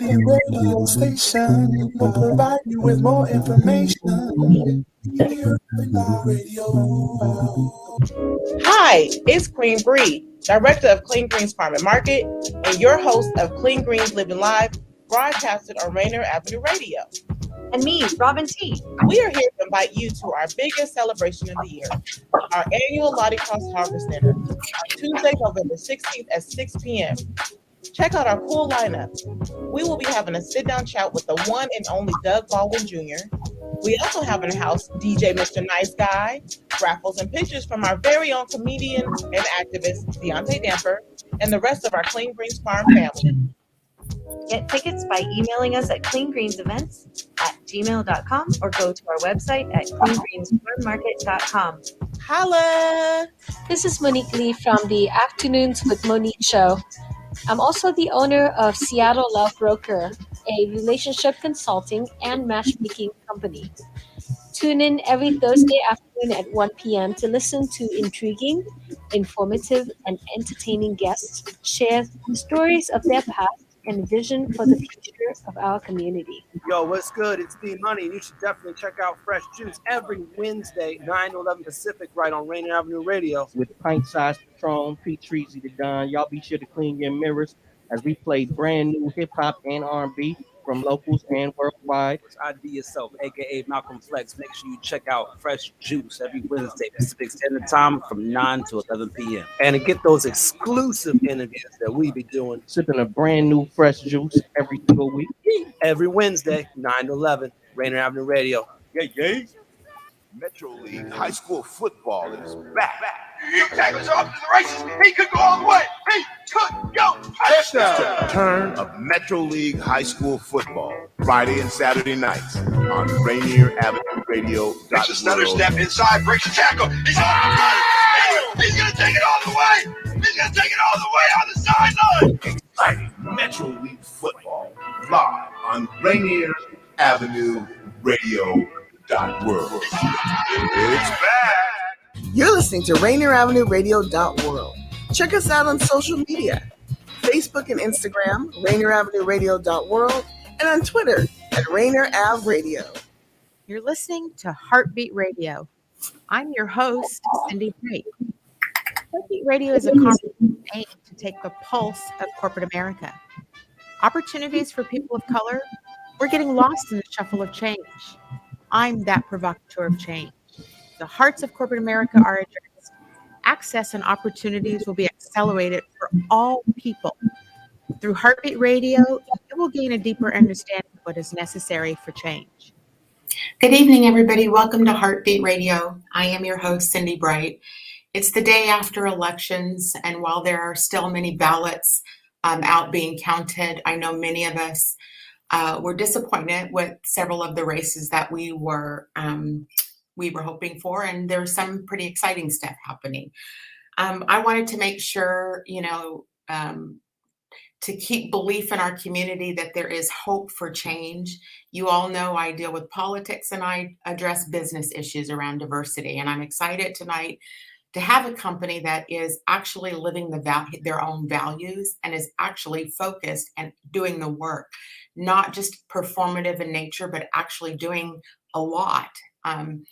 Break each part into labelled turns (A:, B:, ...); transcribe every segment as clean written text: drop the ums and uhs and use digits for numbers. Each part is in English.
A: community radio station. We'll provide you with more information.
B: Hi, it's Queen Bree, Director of Clean Greens Farm and Market, and your host of Clean Greens Living Live, broadcasted on Rainier Avenue Radio.
C: And me, Robin T.
B: We are here to invite you to our biggest celebration of the year, our annual Lottie Cross Harvest Dinner, on Tuesday, November 16th at 6 p.m. Check out our cool lineup. We will be having a sit-down chat with the one and only Doug Baldwin Jr. We also have in the house DJ Mr. Nice Guy, raffles and pictures from our very own comedian and activist, Deontay Damper, and the rest of our Clean Greens Farm family.
C: Get tickets by emailing us at cleangreensevents@gmail.com or go to our website at cleangreensfarmmarket.com.
B: Holla!
D: This is Monique Lee from the Afternoons with Monique show. I'm also the owner of Seattle Love Broker, a relationship consulting and matchmaking company. Tune in every Thursday afternoon at 1 p.m. to listen to intriguing, informative, and entertaining guests share stories of their past and vision for the future of our community.
E: Yo, what's good? It's D Money. You should definitely check out Fresh Juice every Wednesday, 9 to 11 Pacific, right on Rainier Avenue Radio.
F: With pint-sized Patron, P-Treasy to Don. Y'all be sure to clean your mirrors as we play brand new hip-hop and R&B from locals and worldwide.
E: ID yourself, a.k.a. Malcolm Flex. Make sure you check out Fresh Juice every Wednesday, Pacific Standard Time from 9 to 11 p.m. And to get those exclusive interviews that we be doing.
F: Sipping a brand new fresh juice every single week.
E: Every Wednesday, 9 to 11, Rainier Avenue Radio. Yeah.
G: Metro League High School football is back.
H: He tackles off to the races. He could go all the way. He could go. Touchdown.
G: Turn of Metro League High School football, Friday and Saturday nights on Rainier Avenue Radio.
H: Makes a stutter step inside, breaks a tackle. He's on the run. He's going to take it all the way. He's going to take it all the way on the sideline.
G: Exciting Metro League football live on Rainier Avenue Radio. World. It's back.
I: You're listening to Rainier Avenue Radio World. Check us out on social media, Facebook and Instagram, Rainier Avenue Radio World, and on Twitter at Rainier Ave Radio.
J: You're listening to Heartbeat Radio. I'm your host, Cindi Bright. Heartbeat Radio is a conference aimed to take the pulse of corporate America. Opportunities for people of color, we're getting lost in the shuffle of change. I'm that provocateur of change. The hearts of corporate America are addressed. Access and opportunities will be accelerated for all people. Through Heartbeat Radio, you will gain a deeper understanding of what is necessary for change.
K: Good evening, everybody. Welcome to Heartbeat Radio. I am your host, Cindi Bright. It's the day after elections, and while there are still many ballots out being counted, I know many of us we're disappointed with several of the races that we were hoping for, and there's some pretty exciting stuff happening. I wanted to make sure, to keep belief in our community that there is hope for change. You all know I deal with politics and I address business issues around diversity, and I'm excited tonight to have a company that is actually living their own values and is actually focused and doing the work. Not just performative in nature, but actually doing a lot. I'm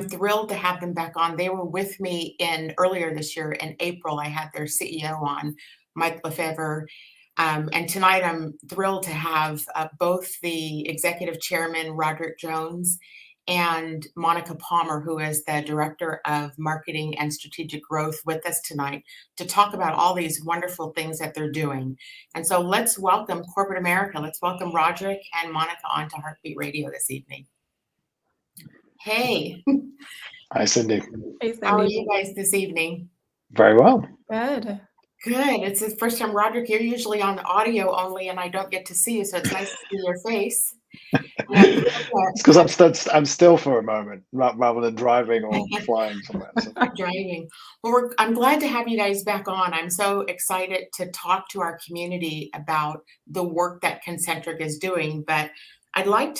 K: thrilled to have them back on. They were with me earlier this year in April. I had their CEO on, Mike Lefevre. And tonight I'm thrilled to have both the executive chairman, Roderick Jones, and Monica Palmer, who is the Director of Marketing and Strategic Growth, with us tonight to talk about all these wonderful things that they're doing. And so let's welcome corporate America. Let's welcome Roderick and Monica onto Heartbeat Radio this evening. Hey.
L: Hi, Cindi.
K: Hey, Cindi. How are you guys this evening?
L: Very well.
K: Good. It's the first time, Roderick, you're usually on the audio only, and I don't get to see you, so it's nice to see your face.
L: It's because I'm still for a moment rather than driving or flying somewhere. So.
K: Driving. Well, I'm glad to have you guys back on. I'm so excited to talk to our community about the work that Concentric is doing. But I'd like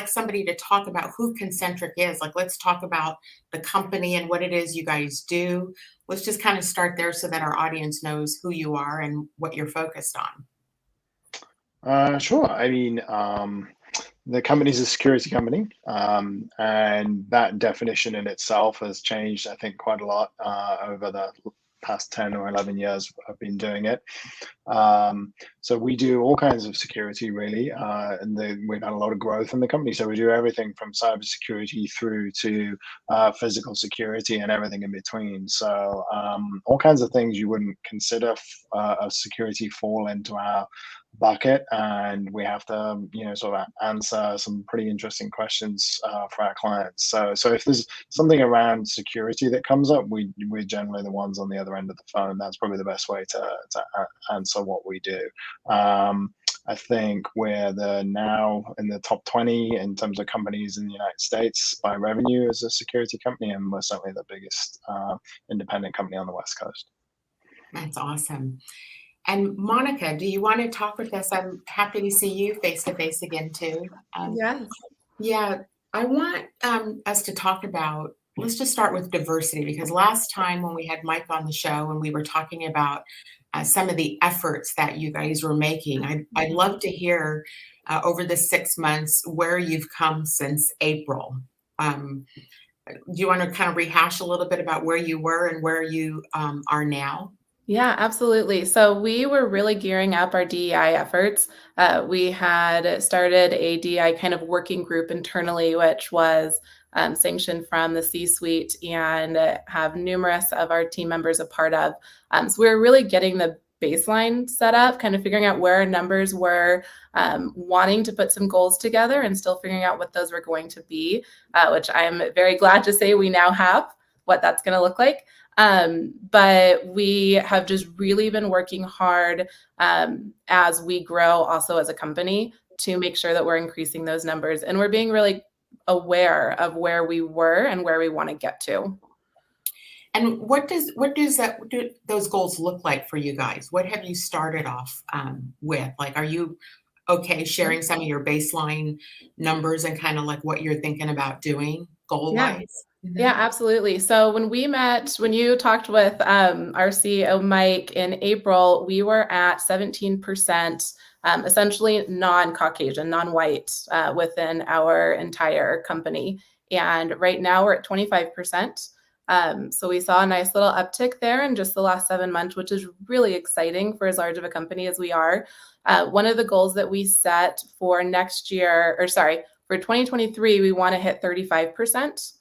K: somebody to talk about who Concentric is. Let's talk about the company and what it is you guys do. Let's just kind of start there so that our audience knows who you are and what you're focused on.
L: Sure. I mean, the company's a security company, and that definition in itself has changed, I think, quite a lot over the past 10 or 11 years I've been doing it. So we do all kinds of security, really, and we've had a lot of growth in the company. So we do everything from cybersecurity through to physical security and everything in between. So all kinds of things you wouldn't consider of security fall into our bucket, and we have to sort of answer some pretty interesting questions for our clients. So if there's something around security that comes up, we're generally the ones on the other end of the phone. That's probably the best way to answer what we do. I think we're now in the top 20 in terms of companies in the United States by revenue as a security company, and we're certainly the biggest independent company on the West Coast.
K: That's awesome. And Monica, do you want to talk with us? I'm happy to see you face to face again too.
M: Yes.
K: Yeah, I want us to talk about, let's just start with diversity, because last time when we had Mike on the show and we were talking about some of the efforts that you guys were making, I'd love to hear over the 6 months where you've come since April. Do you want to kind of rehash a little bit about where you were and where you are now?
M: Yeah, absolutely. So we were really gearing up our DEI efforts. We had started a DEI kind of working group internally, which was sanctioned from the C-suite and have numerous of our team members a part of. So we were really getting the baseline set up, kind of figuring out where our numbers were, wanting to put some goals together and still figuring out what those were going to be, which I'm very glad to say we now have what that's going to look like. But we have just really been working hard as we grow also as a company to make sure that we're increasing those numbers, and we're being really aware of where we were and where we want to get to.
K: And what do those goals look like for you guys? What have you started off with? Like, are you okay sharing some of your baseline numbers and kind of like what you're thinking about doing goal-wise?
M: Yeah, absolutely. So when you talked with our CEO, Mike, in April, we were at 17%, essentially non-Caucasian, non-white within our entire company. And right now we're at 25%. So we saw a nice little uptick there in just the last 7 months, which is really exciting for as large of a company as we are. One of the goals that we set for for 2023, we want to hit 35%.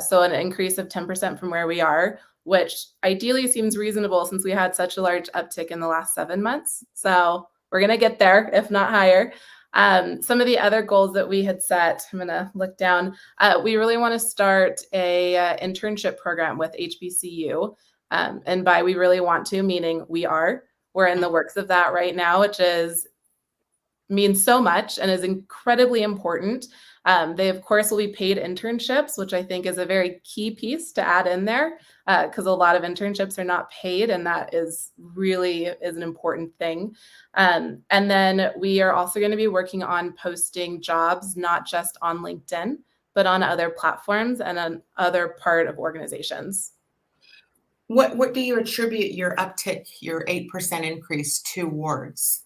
M: So an increase of 10% from where we are, which ideally seems reasonable since we had such a large uptick in the last 7 months. So we're going to get there, if not higher. Some of the other goals that we had set, I'm going to look down. We really want to start a internship program with HBCU. And by we really want to, meaning we're in the works of that right now, which means so much and is incredibly important. They, of course, will be paid internships, which I think is a very key piece to add in there because a lot of internships are not paid, and that is an important thing. And then we are also going to be working on posting jobs, not just on LinkedIn, but on other platforms and on other part of organizations.
K: What do you attribute your uptick, your 8% increase towards?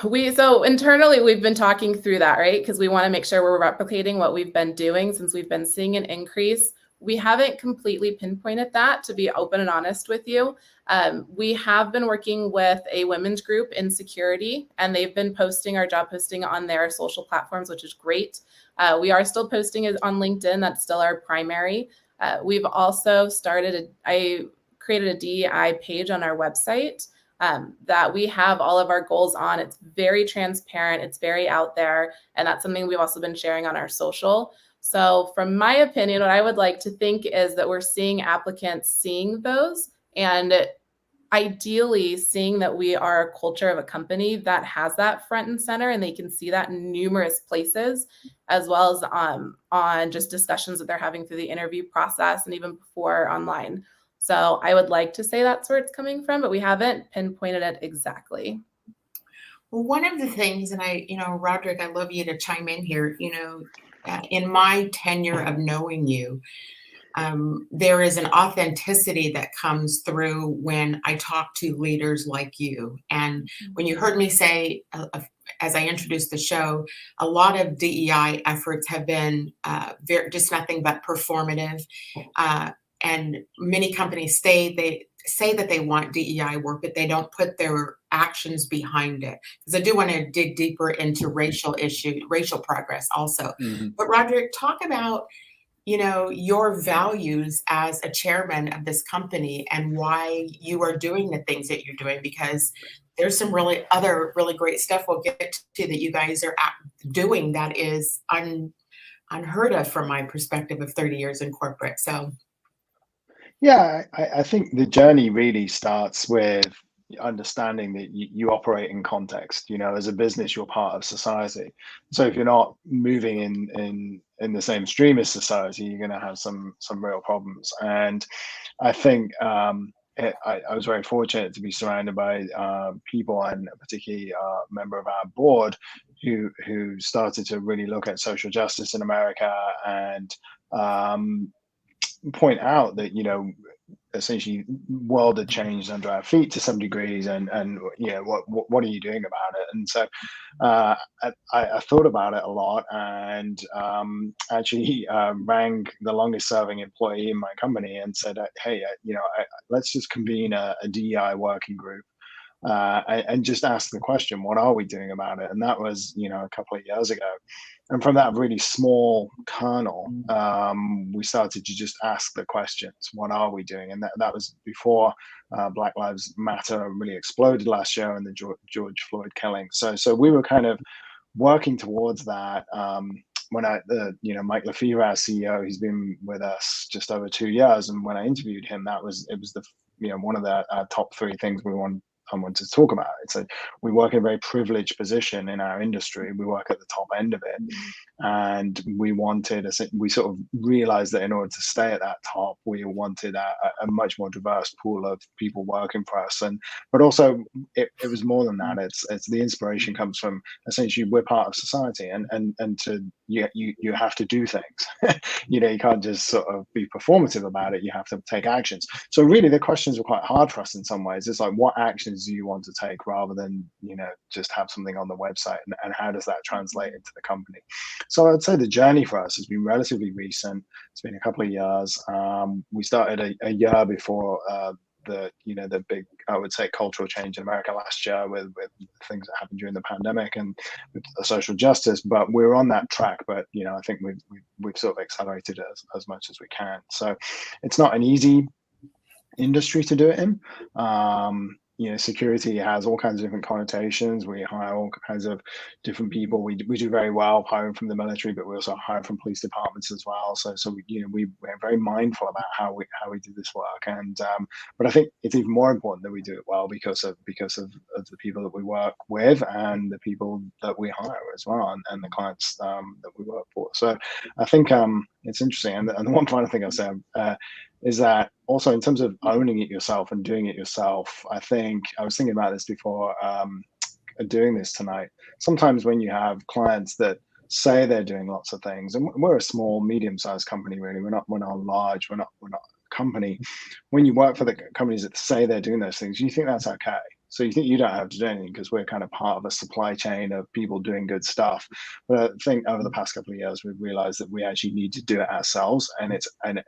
M: So internally, we've been talking through that, right? Because we want to make sure we're replicating what we've been doing since we've been seeing an increase. We haven't completely pinpointed that, to be open and honest with you. We have been working with a women's group in security, and they've been posting our job posting on their social platforms, which is great. We are still posting it on LinkedIn. That's still our primary. We've also I created a DEI page on our website that we have all of our goals on. It's very transparent. It's very out there. And that's something we've also been sharing on our social. So from my opinion, what I would like to think is that we're seeing applicants seeing those and ideally seeing that we are a culture of a company that has that front and center, and they can see that in numerous places, as well as on just discussions that they're having through the interview process and even before online. So I would like to say that's where it's coming from, but we haven't pinpointed it exactly.
K: Well, one of the things, and Roderick, I'd love you to chime in here, in my tenure of knowing you, there is an authenticity that comes through when I talk to leaders like you. And when you heard me say, as I introduced the show, a lot of DEI efforts have been just nothing but performative. And many companies say that they want DEI work, but they don't put their actions behind it. Because I do want to dig deeper into racial progress also. But Roderick, talk about your values as a chairman of this company and why you are doing the things that you're doing, because there's some really great stuff we'll get to that you guys are doing that is unheard of from my perspective of 30 years in corporate. So
L: yeah, I think the journey really starts with understanding that you operate in context. As a business, you're part of society. So if you're not moving in the same stream as society, you're going to have some real problems. And I think I was very fortunate to be surrounded by people, and particularly a member of our board who started to really look at social justice in America and point out that essentially world had changed under our feet to some degrees, and what are you doing about it? And so I thought about it a lot, and actually rang the longest serving employee in my company and said, hey, let's just convene a DEI working group. And just ask the question, what are we doing about it? And that was, a couple of years ago. And from that really small kernel, we started to just ask the questions, what are we doing? And that was before Black Lives Matter really exploded last year and the George Floyd killing. So we were kind of working towards that. When Mike Lefevre, our CEO, he's been with us just over 2 years. And when I interviewed him, it was one of the top 3 things I wanted to talk about it. So we work in a very privileged position in our industry. We work at the top end of it, and we sort of realized that in order to stay at that top, we wanted a much more diverse pool of people working for us. But also it was more than that. It's the inspiration comes from essentially we're part of society, and you have to do things. You can't just sort of be performative about it. You have to take actions. So really the questions were quite hard for us in some ways. It's like, what actions do you want to take rather than just have something on the website, and how does that translate into the company? So I'd say the journey for us has been relatively recent. It's been a couple of years. We started a year before the big, I would say, cultural change in America last year with things that happened during the pandemic and with social justice. But we're on that track. But I think we've sort of accelerated it as much as we can. So it's not an easy industry to do it in. Security has all kinds of different connotations. We hire all kinds of different people. We do very well hiring from the military, but we also hire from police departments as well. So we're very mindful about how we do this work. And but I think it's even more important that we do it well because of the people that we work with and the people that we hire as well, and the clients that we work for. So I think it's interesting. And the one final thing I'll say is that also in terms of owning it yourself and doing it yourself, I think I was thinking about this before doing this tonight. Sometimes when you have clients that say they're doing lots of things, and we're a small, medium-sized company, really. We're not large. We're not a company. When you work for the companies that say they're doing those things, you think that's okay. So you think you don't have to do anything because we're kind of part of a supply chain of people doing good stuff. But I think over the past couple of years, we've realized that we actually need to do it ourselves. And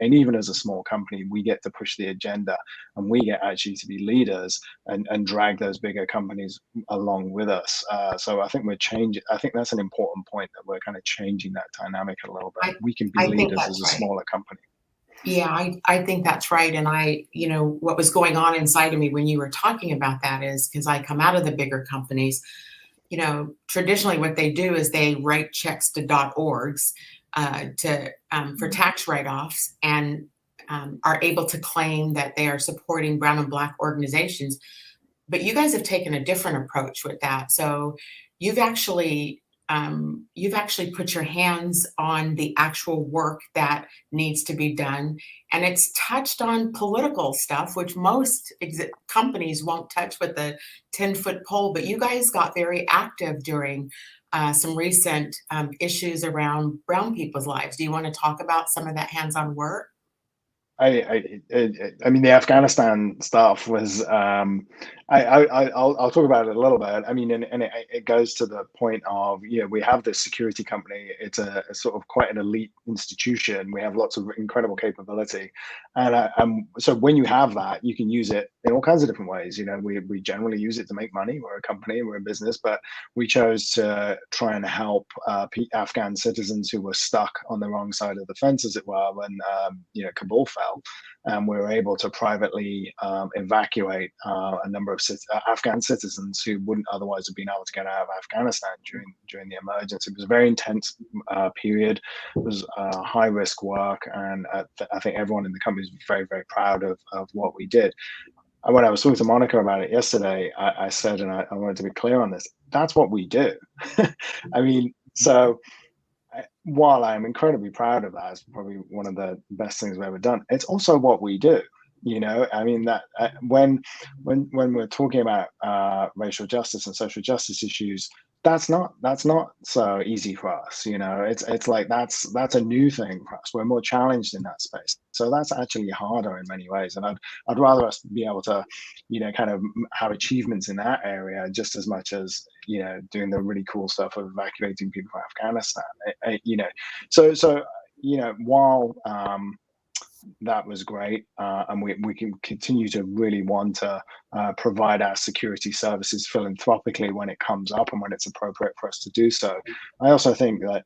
L: even as a small company, we get to push the agenda, and we get actually to be leaders and drag those bigger companies along with us. So I think we're changing. I think that's an important point, that we're kind of changing that dynamic a little bit. We can be leaders as a smaller company.
K: Yeah, I think that's right. And what was going on inside of me when you were talking about that is because I come out of the bigger companies, traditionally what they do is they write checks to .orgs for tax write-offs, and are able to claim that they are supporting brown and black organizations. But you guys have taken a different approach with that. So you've actually put your hands on the actual work that needs to be done. And it's touched on political stuff, which most companies won't touch with a 10-foot pole. But you guys got very active during some recent issues around brown people's lives. Do you want to talk about some of that hands-on work?
L: I mean, the Afghanistan stuff was. I'll talk about it a little bit. I mean, and it goes to the point of, we have this security company. It's a sort of quite an elite institution. We have lots of incredible capability, and so when you have that, you can use it in all kinds of different ways. We generally use it to make money. We're a company, we're a business, but we chose to try and help Afghan citizens who were stuck on the wrong side of the fence, as it were, when Kabul fell, and we were able to privately evacuate a number of Afghan citizens who wouldn't otherwise have been able to get out of Afghanistan during the emergency. It was a very intense period. It was high risk work, and I think everyone in the company is very, very proud of what we did. When I was talking to Monica about it yesterday, I said, and I wanted to be clear on this, that's what we do. I mean, so while I'm incredibly proud of that, it's probably one of the best things we've ever done. It's also what we do. I mean, that when we're talking about racial justice and social justice issues, that's not so easy for us. It's like that's a new thing for us. We're more challenged in that space, so that's actually harder in many ways. And I'd rather us be able to, kind of have achievements in that area just as much as doing the really cool stuff of evacuating people from Afghanistan. So while that was great, and we can continue to really want to provide our security services philanthropically when it comes up and when it's appropriate for us to do so. I also think that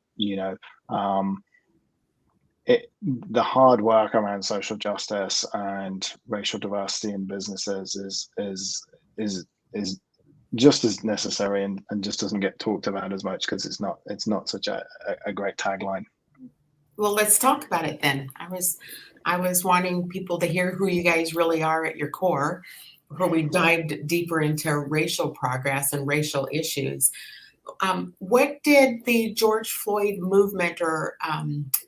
L: the hard work around social justice and racial diversity in businesses is just as necessary and just doesn't get talked about as much because it's not such a great tagline.
K: Well, let's talk about it then. I was wanting people to hear who you guys really are at your core before we dived deeper into racial progress and racial issues. What did the George Floyd movement or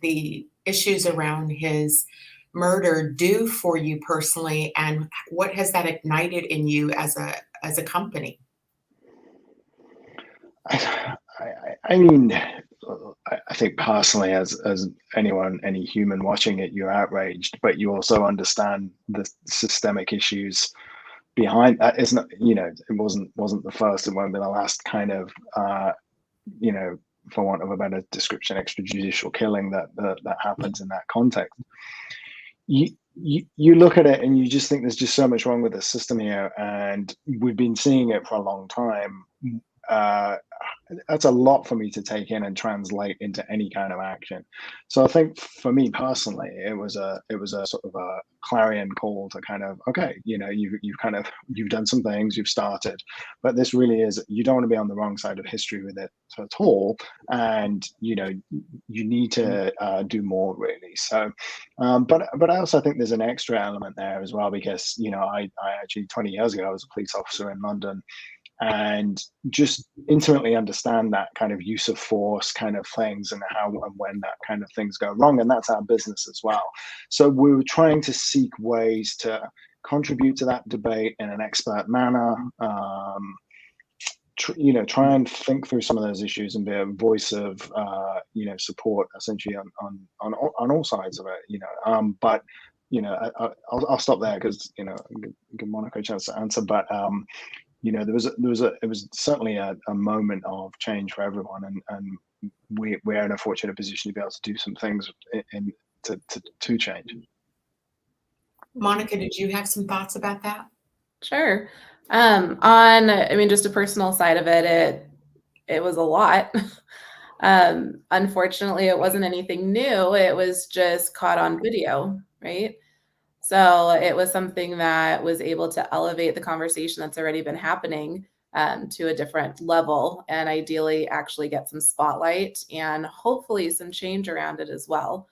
K: the issues around his murder do for you personally, and what has that ignited in you as a company?
L: I mean, I think personally, as anyone, any human watching it, you're outraged, but you also understand the systemic issues behind that. It's not, it wasn't the first, it won't be the last kind of, for want of a better description, extrajudicial killing that happens in that context. You look at it and you just think there's just so much wrong with the system here, and we've been seeing it for a long time. That's a lot for me to take in and translate into any kind of action. So I think for me personally, it was a sort of a clarion call to kind of, okay, you've done some things, you've started, but this really is, you don't want to be on the wrong side of history with it at all, and you need to do more, really. So but I also think there's an extra element there as well, because I actually 20 years ago I was a police officer in London, and just intimately understand that kind of use of force kind of things and how and when that kind of things go wrong. And that's our business as well. So we were trying to seek ways to contribute to that debate in an expert manner, try and think through some of those issues and be a voice of, support essentially on all sides of it, but I'll stop there because, give Monica a chance to answer, but, it was certainly a moment of change for everyone, and we're in a fortunate position to be able to do some things to change.
K: Monica, did you have some thoughts about that?
M: Sure. Just a personal side of it, it was a lot. Unfortunately, it wasn't anything new. It was just caught on video, right? So it was something that was able to elevate the conversation that's already been happening to a different level, and ideally actually get some spotlight and hopefully some change around it as well.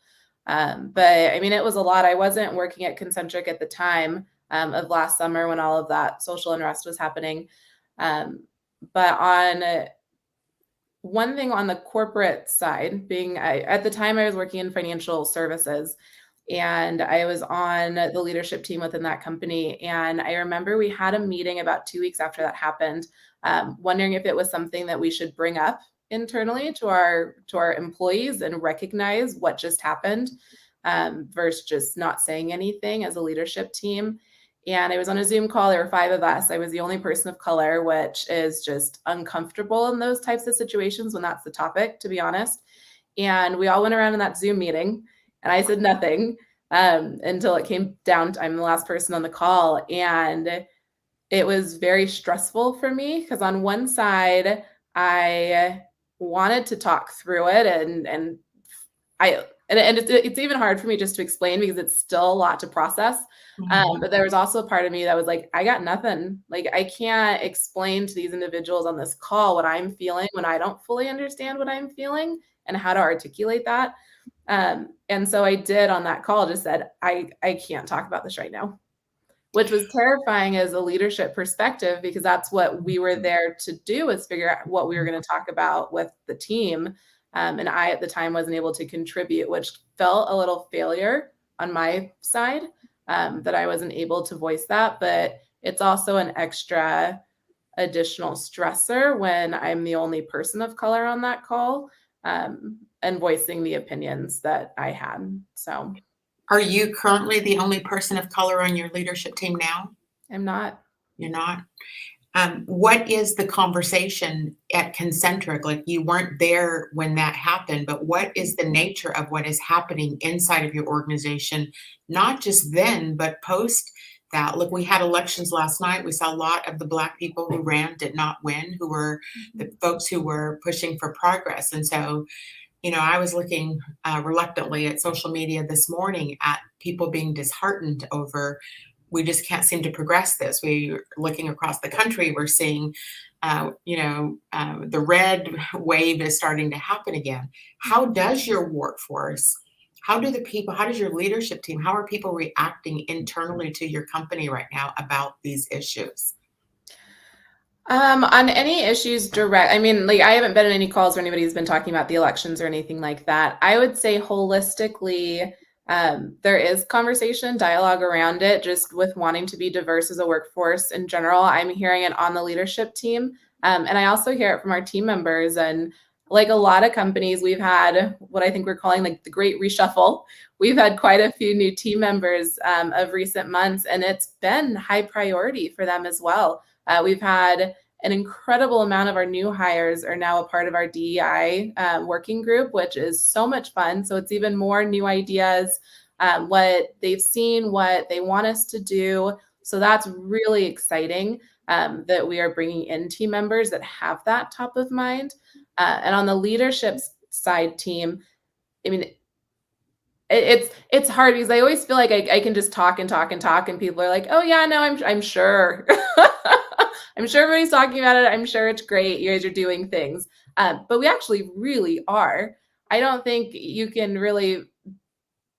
M: But it was a lot. I wasn't working at Concentric at the time of last summer when all of that social unrest was happening. But on one thing on the corporate side, at the time I was working in financial services, and I was on the leadership team within that company. And I remember we had a meeting about 2 weeks after that happened, wondering if it was something that we should bring up internally to our employees and recognize what just happened. versus just not saying anything as a leadership team. And I was on a Zoom call. There were 5 of us. I was the only person of color, which is just uncomfortable in those types of situations when that's the topic, to be honest. And we all went around in that Zoom meeting, and I said nothing until it came down to I'm the last person on the call. And it was very stressful for me because on one side, I wanted to talk through it, and it's even hard for me just to explain because it's still a lot to process. But there was also a part of me that was like, I got nothing. Like, I can't explain to these individuals on this call what I'm feeling when I don't fully understand what I'm feeling and how to articulate that. And so I did on that call, just said, I can't talk about this right now, which was terrifying as a leadership perspective, because that's what we were there to do, is figure out what we were going to talk about with the team. And I, at the time, wasn't able to contribute, which felt a little failure on my side, that I wasn't able to voice that. But it's also an extra additional stressor when I'm the only person of color on that call, and voicing the opinions that I had. So,
K: are you currently the only person of color on your leadership team now?
M: I'm not.
K: You're not? What is the conversation at Concentric? Like, you weren't there when that happened, but what is the nature of what is happening inside of your organization, not just then, but post that? Look, we had elections last night. We saw a lot of the Black people who ran did not win, who were the folks who were pushing for progress. And so, I was looking reluctantly at social media this morning at people being disheartened over, we just can't seem to progress this. We're looking across the country. We're seeing, the red wave is starting to happen again. How does your workforce, how does your leadership team, how are people reacting internally to your company right now about these issues?
M: On any issues direct, I mean, like, I haven't been in any calls where anybody's been talking about the elections or anything like that. I would say holistically, there is conversation, dialogue around it, just with wanting to be diverse as a workforce in general. I'm hearing it on the leadership team. And I also hear it from our team members. And like a lot of companies, we've had what I think we're calling like the great reshuffle. We've had quite a few new team members of recent months, and it's been high priority for them as well. We've had an incredible amount of our new hires are now a part of our DEI working group, which is so much fun. So it's even more new ideas, what they've seen, what they want us to do. So that's really exciting, that we are bringing in team members that have that top of mind. And on the leadership side team, I mean, it's hard because I always feel like I can just talk and talk and talk, and people are like, oh yeah, no, I'm sure. I'm sure everybody's talking about it. I'm sure it's great. You guys are doing things. But we actually really are. I don't think you can really,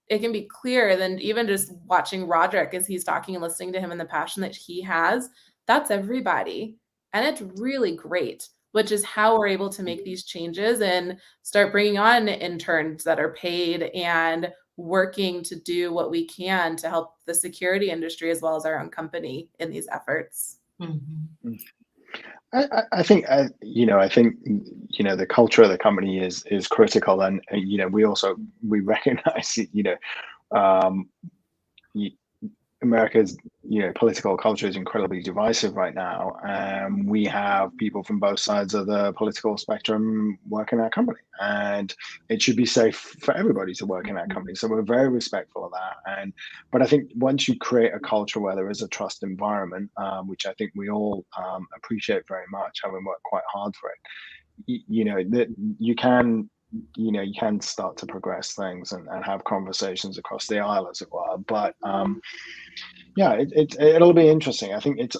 M: it can be clearer than even just watching Roderick as he's talking and listening to him and the passion that he has. That's everybody. And it's really great, which is how we're able to make these changes and start bringing on interns that are paid and working to do what we can to help the security industry as well as our own company in these efforts.
K: Mm-hmm.
L: I think the culture of the company is critical, and we recognize America's political culture is incredibly divisive right now, and we have people from both sides of the political spectrum work in our company, and it should be safe for everybody to work in our company. So we're very respectful of that. But I think once you create a culture where there is a trust environment, which I think we all appreciate very much, having worked quite hard for it, that you can start to progress things and have conversations across the aisle, as it were. But it'll be interesting. I think it's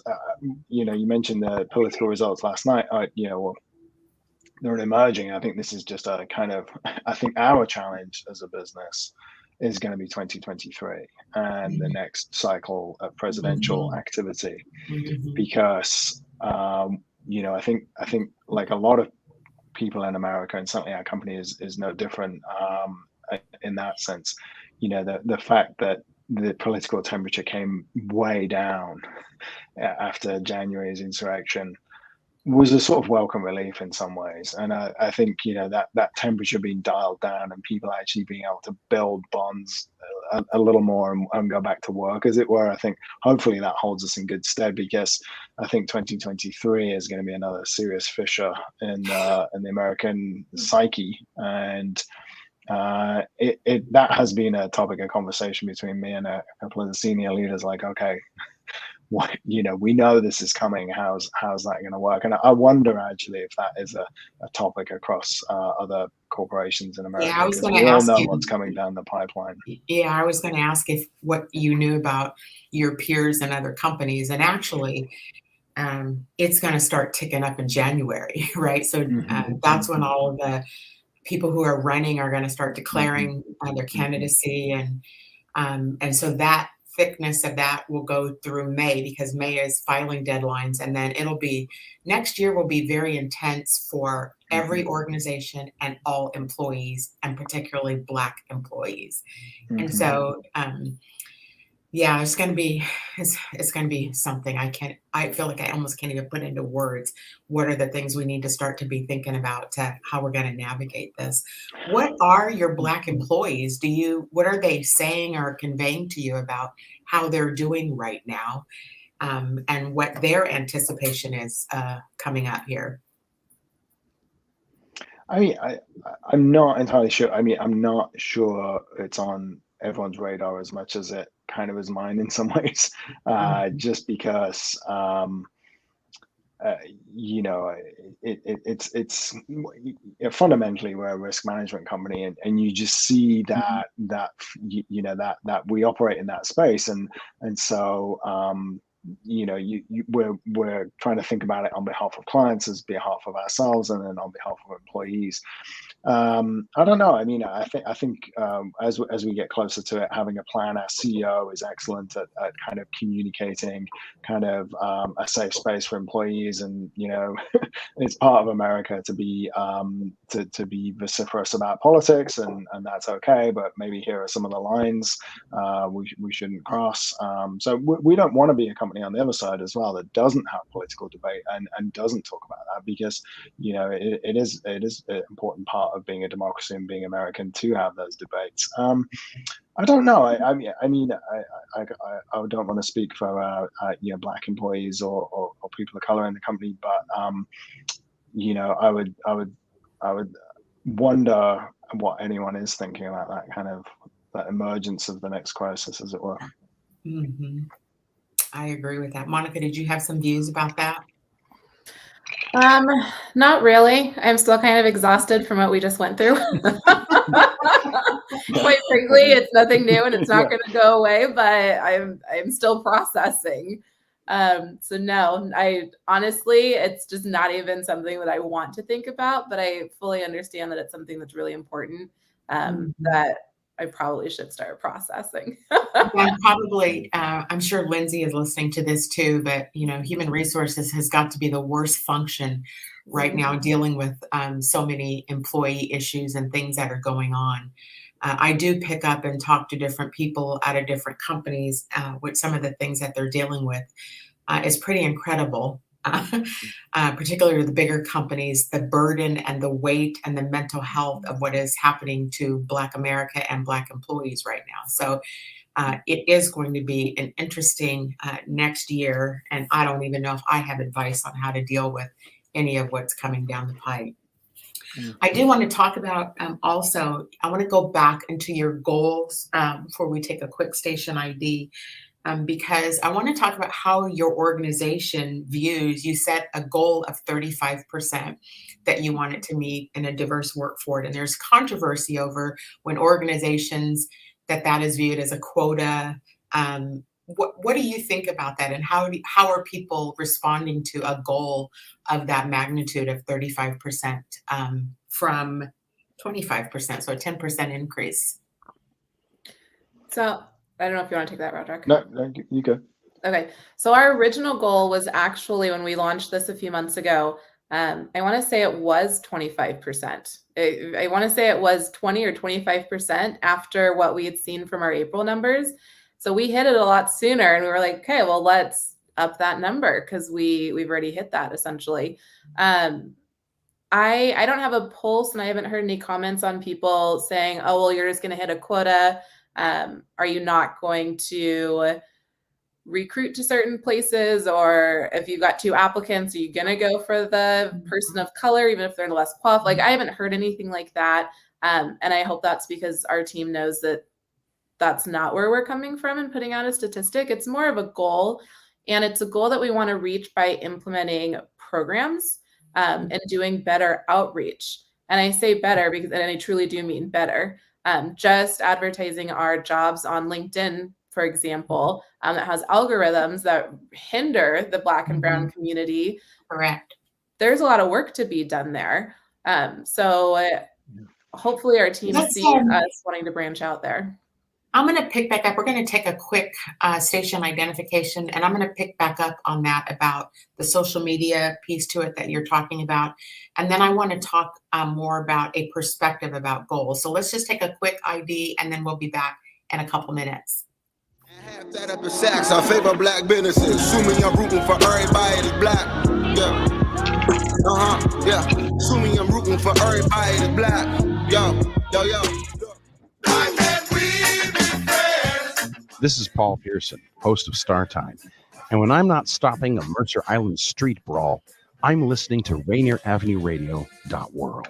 L: you mentioned the political results last night. They're emerging. I think this is just a kind of, I think our challenge as a business is going to be 2023 and the next cycle of presidential activity, because I think like a lot of people in America, and certainly our company is no different in that sense. The fact that the political temperature came way down after January's insurrection was a sort of welcome relief in some ways. And I think, that temperature being dialed down and people actually being able to build bonds a little more and go back to work, as it were, I think hopefully that holds us in good stead, because I think 2023 is going to be another serious fissure in the American psyche. And that has been a topic of conversation between me and a couple of the senior leaders, like, okay, we know this is coming. How's that going to work? And I wonder actually if that is a topic across other corporations in America.
K: Yeah, I was going to
L: we all
K: ask
L: know
K: you.
L: what's coming down the pipeline.
K: Yeah, I was going to ask if what you knew about your peers and other companies, and actually, it's going to start ticking up in January, right? So that's when all of the people who are running are going to start declaring their candidacy, and so that thickness of that will go through May, because May is filing deadlines, and then next year will be very intense for every organization and all employees, and particularly Black employees. And so, it's going to be something. I feel like I almost can't even put into words what are the things we need to start to be thinking about to how we're going to navigate this. What are your Black employees? What are they saying or conveying to you about how they're doing right now, and what their anticipation is coming up here?
L: I mean, I'm not entirely sure. I mean, I'm not sure it's on everyone's radar as much as it kind of is mine in some ways, just because it's fundamentally we're a risk management company, and you just see that we operate in that space, and so we're trying to think about it on behalf of clients, as behalf of ourselves, and then on behalf of employees. I don't know. I mean, I think as we get closer to it, having a plan, our CEO is excellent at kind of communicating kind of a safe space for employees, and it's part of America to be vociferous about politics, and that's okay, but maybe here are some of the lines we shouldn't cross. So we don't want to be a company on the other side as well that doesn't have political debate and doesn't talk about that, because it is an important part of being a democracy and being American to have those debates. I don't know. I don't want to speak for Black employees or people of color in the company, but I would wonder what anyone is thinking about that emergence of the next crisis, as it were.
K: I agree with that. Monica, did you have some views about that?
M: Not really. I'm still kind of exhausted from what we just went through. Quite frankly, it's nothing new and it's not going to go away, but I'm still processing. So no, I honestly, it's just not even something that I want to think about, but I fully understand that it's something that's really important, that I probably should start processing.
K: And probably, I'm sure Lindsay is listening to this too, but human resources has got to be the worst function right now, dealing with so many employee issues and things that are going on. I do pick up and talk to different people out of different companies, with some of the things that they're dealing with is pretty incredible. Particularly the bigger companies, the burden and the weight and the mental health of what is happening to Black America and Black employees right now. So it is going to be an interesting next year, and I don't even know if I have advice on how to deal with any of what's coming down the pipe. I do want to talk about also, I want to go back into your goals before we take a quick station ID. Because I want to talk about how your organization views, you set a goal of 35% that you wanted to meet in a diverse workforce. And there's controversy over when organizations that is viewed as a quota. What do you think about that? And how are people responding to a goal of that magnitude of 35% from 25%, so a 10% increase?
M: So I don't know if you want to take that, Roderick.
L: No, you go.
M: Okay. So our original goal was actually, when we launched this a few months ago, I want to say it was 25%. I want to say it was 20 or 25% after what we had seen from our April numbers. So we hit it a lot sooner, and we were like, okay, well, let's up that number because we've already hit that essentially. I don't have a pulse, and I haven't heard any comments on people saying, oh, well, you're just going to hit a quota. Are you not going to recruit to certain places? Or if you've got 2 applicants, are you going to go for the person of color, even if they're less qualified? Like, I haven't heard anything like that. And I hope that's because our team knows that that's not where we're coming from and putting out a statistic. It's more of a goal. And it's a goal that we want to reach by implementing programs and doing better outreach. And I say better because, and I truly do mean better. Just advertising our jobs on LinkedIn, for example, that has algorithms that hinder the Black and Brown community.
K: Correct.
M: There's a lot of work to be done there. So hopefully our team sees us wanting to branch out there.
K: I'm going to pick back up. We're going to take a quick station identification, and I'm going to pick back up on that about the social media piece to it that you're talking about. And then I want to talk more about a perspective about goals. So let's just take a quick ID, and then we'll be back in a couple minutes.
N: That up in Saks, I favor Black businesses. Assuming I'm rooting for everybody that's Black. Yeah. Yeah. Assuming I'm rooting for everybody that's Black. Yo.
O: This is Paul Pearson, host of Star Time. And when I'm not stopping a Mercer Island street brawl, I'm listening to Rainier Avenue Radio.world.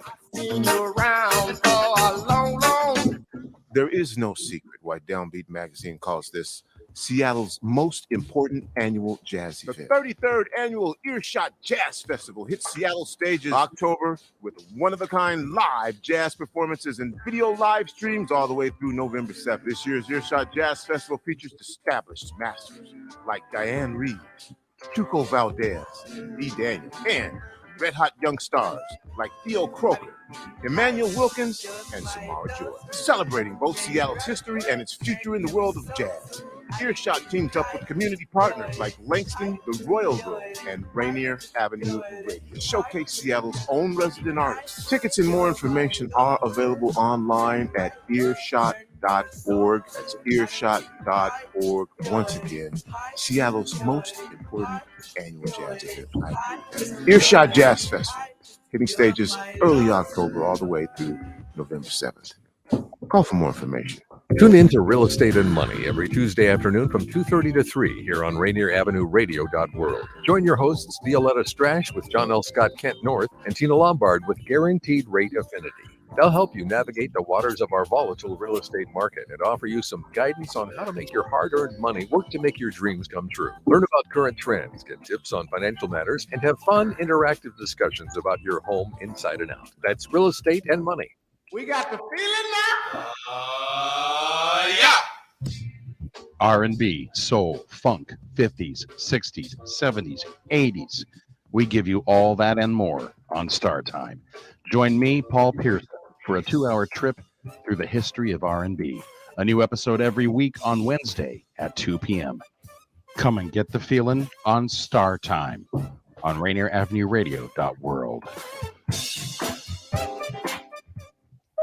G: There is no secret why Downbeat Magazine calls this Seattle's most important annual jazz event. The 33rd annual Earshot Jazz Festival hits Seattle stages October with one-of-a-kind live jazz performances and video live streams all the way through November 7th. This year's Earshot Jazz Festival features established masters like Diane Reeves, Tuco Valdez, Dee Daniel, and red-hot young stars like Theo Croker, Emmanuel Wilkins, and Samara Joy, celebrating both Seattle's history and its future in the world of jazz. Earshot teams up with community partners like Langston, the Royal Room, and Rainier Avenue Radio to showcase Seattle's own resident artists. Tickets and more information are available online at earshot.org. That's earshot.org. Once again, Seattle's most important annual jazz event. Earshot Jazz Festival, hitting stages early October all the way through November 7th. Call for more information.
P: Tune in to Real Estate and Money every Tuesday afternoon from 2:30 to 3 here on Rainier Avenue Radio.world. Join your hosts Violetta Strash with John L. Scott Kent North and Tina Lombard with Guaranteed Rate Affinity. They'll help you navigate the waters of our volatile real estate market and offer you some guidance on how to make your hard-earned money work to make your dreams come true. Learn about current trends, get tips on financial matters, and have fun, interactive discussions about your home inside and out. That's Real Estate and Money.
N: We got the feeling now.
O: R&B, soul, funk, 50s, 60s, 70s, 80s. We give you all that and more on Star Time. Join me, Paul Pearson, for a 2-hour trip through the history of R&B. A new episode every week on Wednesday at 2 p.m. Come and get the feeling on Star Time on Rainier Avenue Radio.world.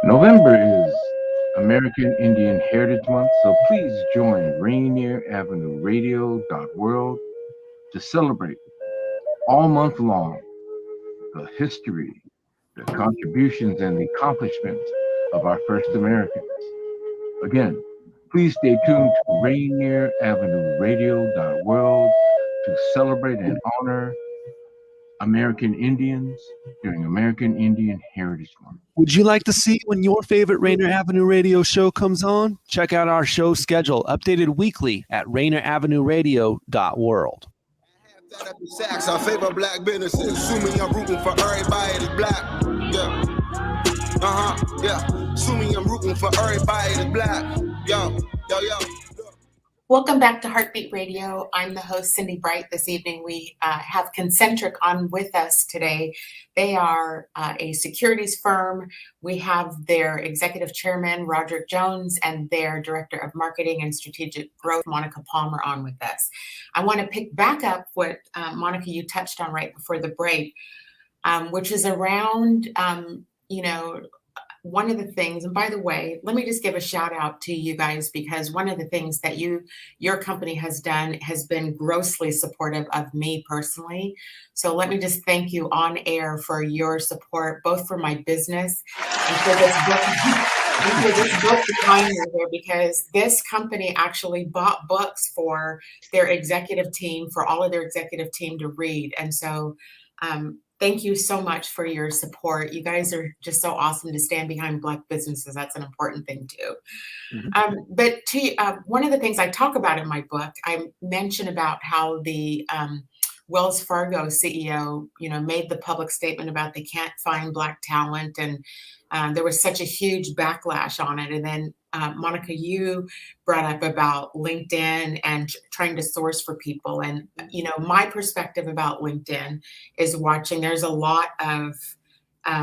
Q: November is American Indian Heritage Month, so please join Rainier Avenue Radio.world to celebrate all month long the history, the contributions, and the accomplishments of our first Americans. Again, please stay tuned to Rainier Avenue Radio.world to celebrate and honor American Indians during American Indian Heritage Month.
R: Would you like to see when your favorite Rainier Avenue Radio show comes on? Check out our show schedule, updated weekly at rainieravenue.radio.world.
N: That up in Saks, I favor Black businesses. Assuming I'm rooting for everybody that's Black. Yeah. Yeah. Assuming I'm rooting for everybody that's Black. Yo.
K: Welcome back to Heartbeat Radio. I'm the host, Cindi Bright. This evening, we have Concentric on with us today. They are a securities firm. We have their executive chairman, Roderick Jones, and their director of marketing and strategic growth, Monica Palmer, on with us. I want to pick back up what, Monica, you touched on right before the break, which is around, one of the things, and by the way, let me just give a shout out to you guys, because one of the things that your company has done has been grossly supportive of me personally. So let me just thank you on air for your support, both for my business and for this book. And for this book behind me here, because this company actually bought books for their executive team, for all of their executive team to read. And so thank you so much for your support. You guys are just so awesome to stand behind Black businesses. That's an important thing too. But one of the things I talk about in my book, I mention about how the Wells Fargo CEO, made the public statement about they can't find Black talent, and there was such a huge backlash on it. And then Monica, you brought up about LinkedIn and trying to source for people. And my perspective about LinkedIn is watching. There's a lot of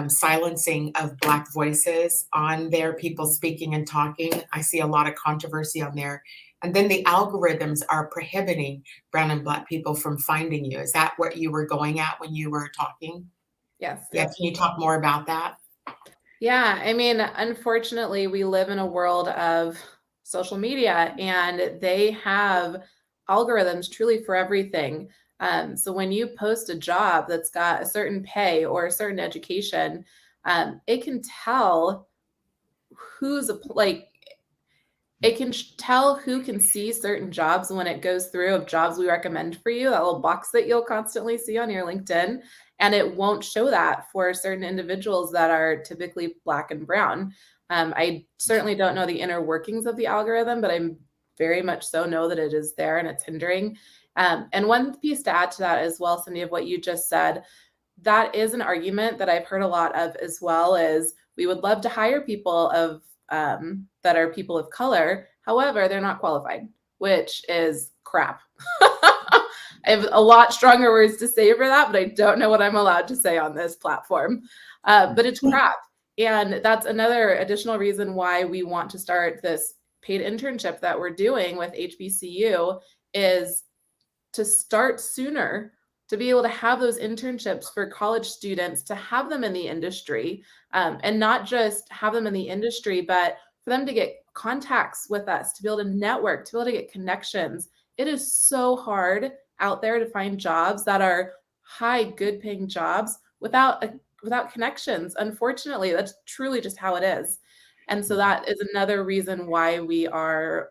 K: silencing of Black voices on there, people speaking and talking. I see a lot of controversy on there. And then the algorithms are prohibiting brown and Black people from finding you. Is that what you were going at when you were talking?
M: Yes.
K: Yeah. Can you talk more about that?
M: Yeah. I mean, unfortunately, we live in a world of social media, and they have algorithms truly for everything. So when you post a job that's got a certain pay or a certain education, it can tell it can tell who can see certain jobs when it goes through of jobs we recommend for you, that little box that you'll constantly see on your LinkedIn. And it won't show that for certain individuals that are typically Black and brown. I certainly don't know the inner workings of the algorithm, but I very much so know that it is there and it's hindering. And one piece to add to that as well, Cindi, of what you just said, that is an argument that I've heard a lot of as well, is we would love to hire people that are people of color. However, they're not qualified, which is crap. I have a lot stronger words to say for that, but I don't know what I'm allowed to say on this platform. But it's crap. And that's another additional reason why we want to start this paid internship that we're doing with HBCU, is to start sooner, to be able to have those internships for college students, to have them in the industry, and not just have them in the industry, but for them to get contacts with us, to be able to network, to be able to get connections. It is so hard out there to find jobs that are high, good paying jobs without connections. Unfortunately, that's truly just how it is. And so that is another reason why we are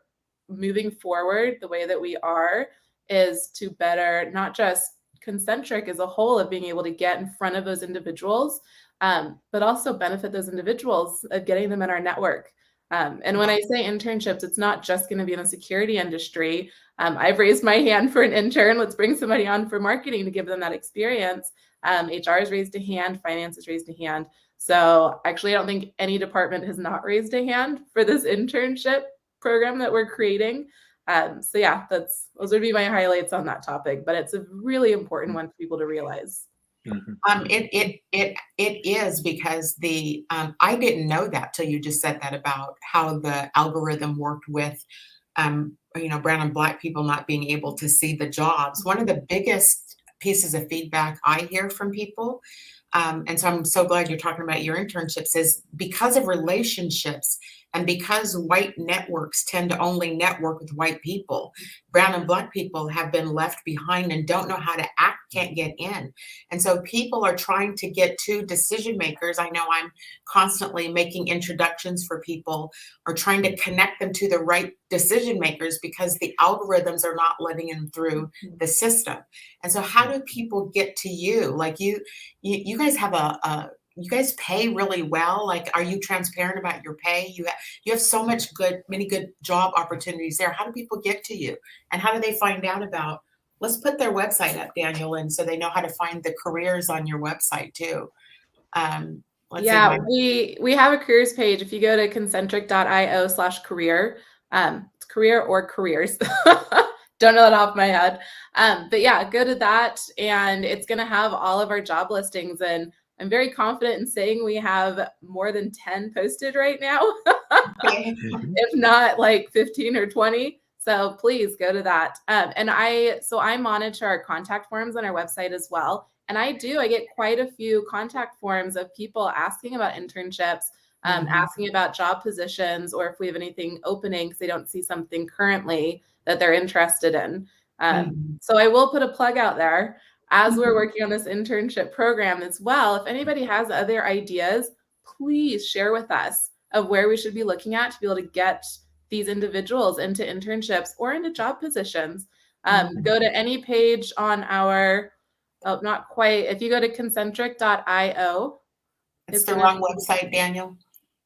M: moving forward the way that we are, is to better not just Concentric as a whole of being able to get in front of those individuals, but also benefit those individuals of getting them in our network. And when I say internships, it's not just going to be in the security industry. I've raised my hand for an intern. Let's bring somebody on for marketing to give them that experience. HR has raised a hand. Finance has raised a hand. So actually, I don't think any department has not raised a hand for this internship program that we're creating. So yeah, those would be my highlights on that topic, but it's a really important one for people to realize.
K: It is, because I didn't know that till you just said that about how the algorithm worked with brown and Black people not being able to see the jobs. One of the biggest pieces of feedback I hear from people, and so I'm so glad you're talking about your internships, is because of relationships and because white networks tend to only network with white people, brown and Black people have been left behind and don't know how to act, can't get in. And so people are trying to get to decision makers. I know I'm constantly making introductions for people, or trying to connect them to the right decision makers, because the algorithms are not letting them through the system. And so how do people get to you? Like you guys have you guys pay really well. Like, are you transparent about your pay? You have so many good job opportunities there. How do people get to you? And how do they find out about, let's put their website up, Daniel, and so they know how to find the careers on your website too.
M: We have a careers page. If you go to concentric.io/career, it's career or careers. Don't know that off my head. But yeah, go to that, and it's going to have all of our job listings. And I'm very confident in saying we have more than 10 posted right now, if not like 15 or 20. So please go to that. And I monitor our contact forms on our website as well. And I get quite a few contact forms of people asking about internships, asking about job positions, or if we have anything opening because they don't see something currently that they're interested in. So I will put a plug out there as we're working on this internship program as well. If anybody has other ideas, please share with us of where we should be looking at to be able to get these individuals into internships or into job positions. Go to any page on our, oh, not quite. If you go to concentric.io,
K: it's the wrong website, Daniel.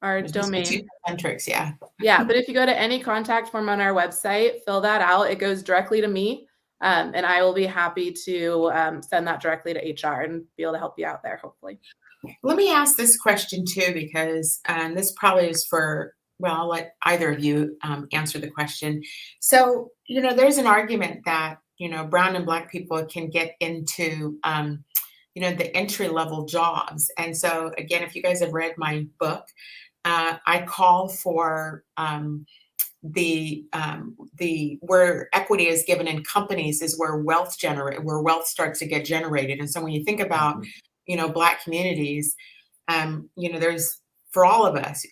M: Our domain.
K: Concentrics, yeah.
M: Yeah, but if you go to any contact form on our website, fill that out. It goes directly to me, and I will be happy to send that directly to HR and be able to help you out there, hopefully.
K: Let me ask this question too, because this probably is for, well, I'll let either of you answer the question. So, there's an argument that, brown and Black people can get into, the entry-level jobs. And so, again, if you guys have read my book, I call for where equity is given in companies is where wealth starts to get generated. And so when you think about, Black communities, there's, for all of us,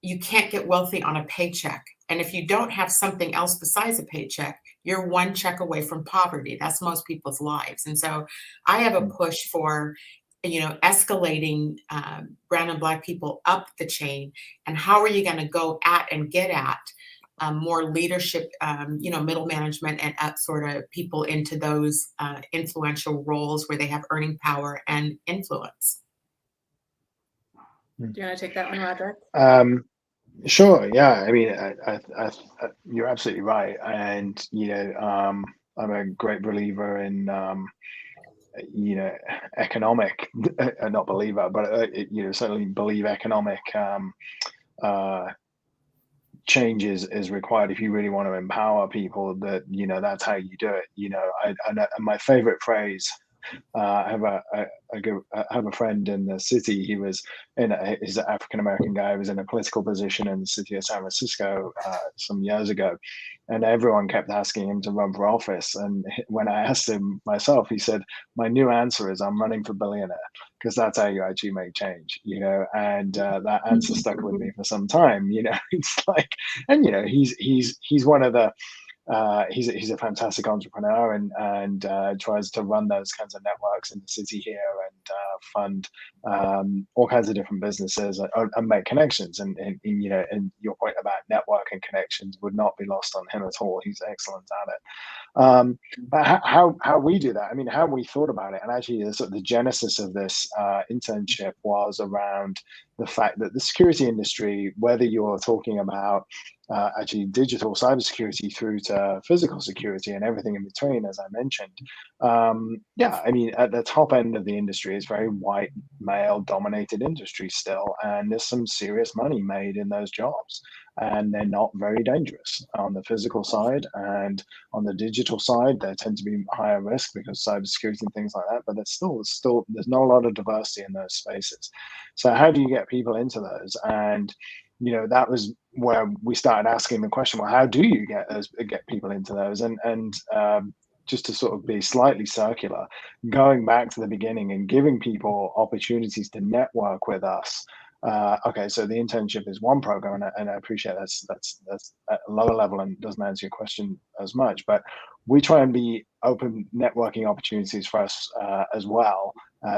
K: you can't get wealthy on a paycheck. And if you don't have something else besides a paycheck, you're one check away from poverty. That's most people's lives. And so I have a push for, escalating brown and Black people up the chain. And how are you going to go at and get at more leadership, middle management, and up sort of people into those influential roles where they have earning power and influence?
M: Do you want to take that one, Roderick?
L: Sure. Yeah. I mean, I, you're absolutely right. And, I'm a great believer in, economic, not believer, but, certainly believe economic change is required if you really want to empower people. That, that's how you do it. My favorite phrase, I have a friend in the city. He's an African American guy. He was in a political position in the city of San Francisco some years ago, and everyone kept asking him to run for office. And when I asked him myself, he said, "My new answer is I'm running for billionaire, because that's how you actually make change." And that answer stuck with me for some time. It's like, and he's one of the he's a fantastic entrepreneur and tries to run those kinds of networks in the city here and fund all kinds of different businesses and make connections. And your point about networking connections would not be lost on him at all. He's excellent at it. But how we do that? I mean, how we thought about it, and actually the genesis of this internship was around the fact that the security industry, whether you're talking about actually digital cybersecurity through to physical security and everything in between, as I mentioned. I mean, at the top end of the industry, it's very white, male-dominated industry still, and there's some serious money made in those jobs, and they're not very dangerous on the physical side. And on the digital side, they tend to be higher risk because cybersecurity and things like that, but there's not a lot of diversity in those spaces. So how do you get people into those? And that was where we started asking the question, well, how do you get people into those? And just to sort of be slightly circular, going back to the beginning and giving people opportunities to network with us. Okay, so the internship is one program, and I appreciate that's at a lower level and doesn't answer your question as much, but we try and be open networking opportunities for us as well,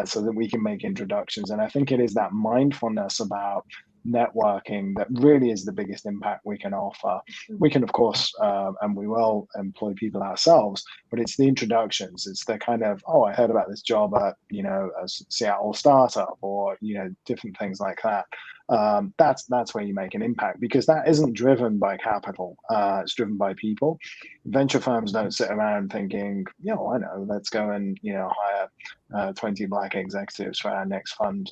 L: so that we can make introductions. And I think it is that mindfulness about networking that really is the biggest impact we can offer. We can, of course, and we will employ people ourselves, but it's the introductions. It's the kind of, oh, I heard about this job at, a Seattle startup, or, different things like that. That's where you make an impact, because that isn't driven by capital. It's driven by people. Venture firms don't sit around thinking, I know, let's go and, hire 20 Black executives for our next fund,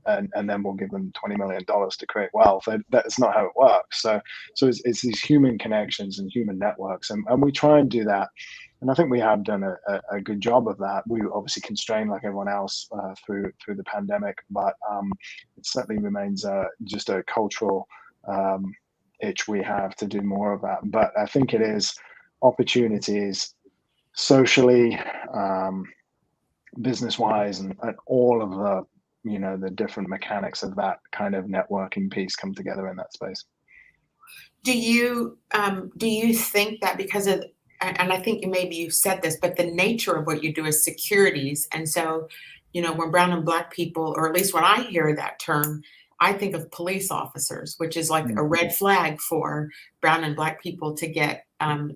L: and then we'll give them $20 million to create wealth. That's not how it works. So it's these human connections and human networks, and we try and do that. And I think we have done a good job of that. We were obviously constrained like everyone else through the pandemic, but it certainly remains just a cultural itch we have to do more of that. But I think it is opportunities socially, business-wise, and all of the different mechanics of that kind of networking piece come together in that space.
K: Do you think that because of, and I think maybe you've said this, but the nature of what you do is securities, and so when brown and black people, or at least when I hear that term, I think of police officers, which is like a red flag for brown and black people to get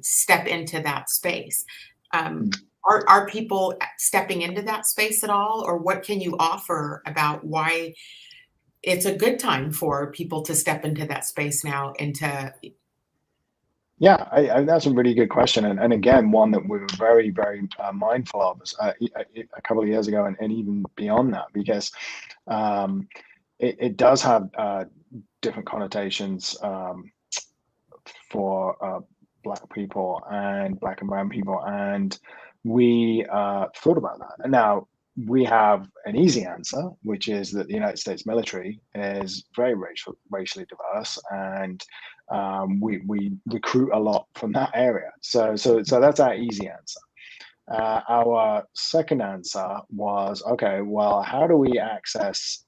K: step into that space. Are people stepping into that space at all, or what can you offer about why it's a good time for people to step into that space now?
L: Yeah, that's a really good question, and again, one that we were very, very mindful of a couple of years ago, and even beyond that, because it does have different connotations for Black people and Black and brown people, and we thought about that. And now we have an easy answer, which is that the United States military is very racially diverse, and we recruit a lot from that area. So that's our easy answer. Our second answer was, okay, well, how do we access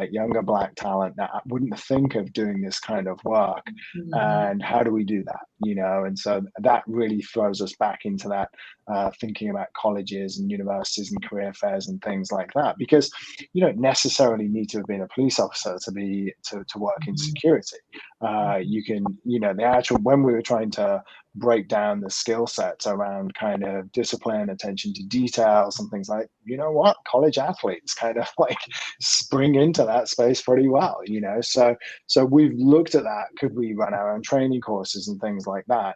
L: younger Black talent that wouldn't think of doing this kind of work? And how do we do that? And so that really throws us back into that thinking about colleges and universities and career fairs and things like that, because you don't necessarily need to have been a police officer to work in security. You can, the actual, when we were trying to break down the skill sets around kind of discipline, attention to details, and things like, college athletes kind of like spring into that space pretty well, so we've looked at that. Could we run our own training courses and things like that?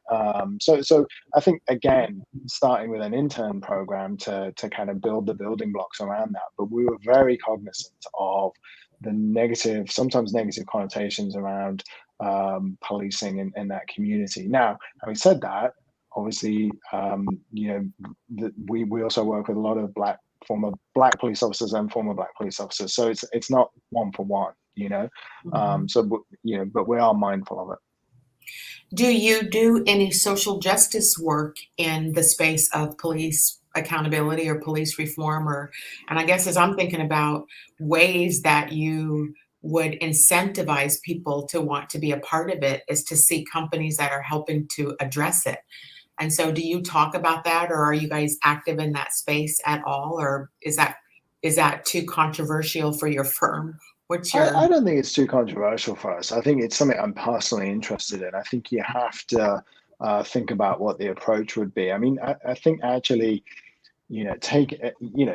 L: So I think, again, starting with an intern program to kind of build the building blocks around that, but we were very cognizant of the sometimes negative connotations around policing in that community. Now, having said that, obviously, we also work with a lot of former Black police officers and former Black police officers, so it's not one for one, but we are mindful of it.
K: Do you do any social justice work in the space of police accountability or police reform, and I guess as I'm thinking about ways that you would incentivize people to want to be a part of it, is to see companies that are helping to address it. And so do you talk about that, or are you guys active in that space at all, or is that too controversial for your firm?
L: I don't think it's too controversial for us. I think it's something I'm personally interested in. I think you have to think about what the approach would be. I mean, I think actually,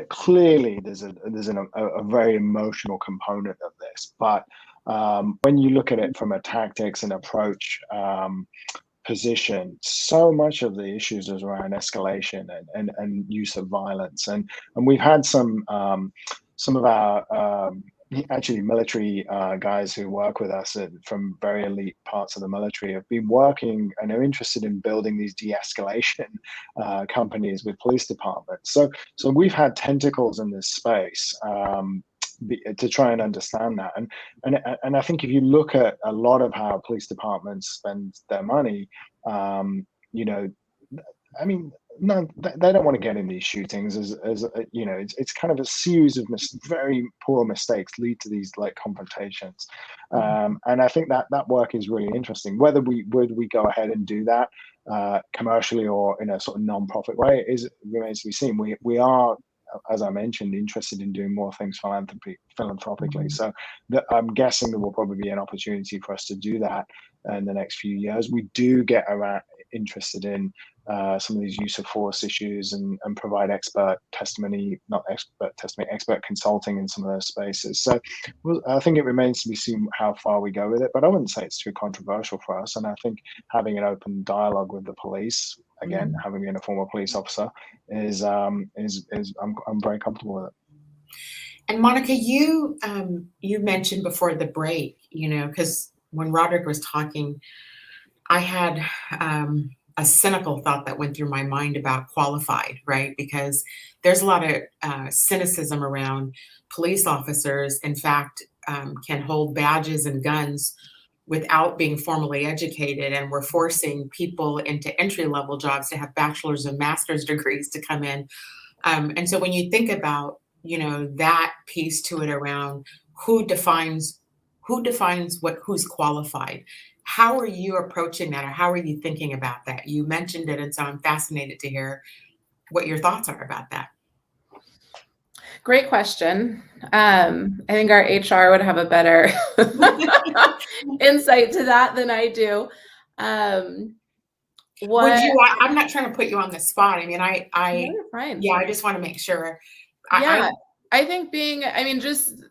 L: clearly there's a very emotional component of this, but when you look at it from a tactics and approach position, so much of the issues is around escalation and use of violence, and we've had some of our actually military guys who work with us from very elite parts of the military have been working and are interested in building these de-escalation companies with police departments. So we've had tentacles in this space to try and understand that. And I think if you look at a lot of how police departments spend their money, no, they don't want to get in these shootings. It's kind of a series of very poor mistakes lead to these like confrontations, and I think that work is really interesting. Whether we go ahead and do that commercially or in a sort of non-profit way remains to be seen. We are, as I mentioned, interested in doing more things philanthropically. So I'm guessing there will probably be an opportunity for us to do that in the next few years. We do get interested in some of these use of force issues and provide expert consulting in some of those spaces. So I think it remains to be seen how far we go with it, but I wouldn't say it's too controversial for us. And I think having an open dialogue with the police, again, having been a former police officer, is I'm very comfortable with it.
K: And Monica, you mentioned before the break, because when Roderick was talking, I had a cynical thought that went through my mind about qualified, right? Because there's a lot of cynicism around police officers, in fact, can hold badges and guns without being formally educated. And we're forcing people into entry-level jobs to have bachelor's and master's degrees to come in. And so when you think about that piece to it around who defines who's qualified. How are you approaching that, or how are you thinking about that? You mentioned it, and so I'm fascinated to hear what your thoughts are about that.
M: Great question. I think our HR would have a better insight to that than I do.
K: I'm not trying to put you on the spot. I mean,
M: No, you're fine.
K: I just want to make sure.
M: I think just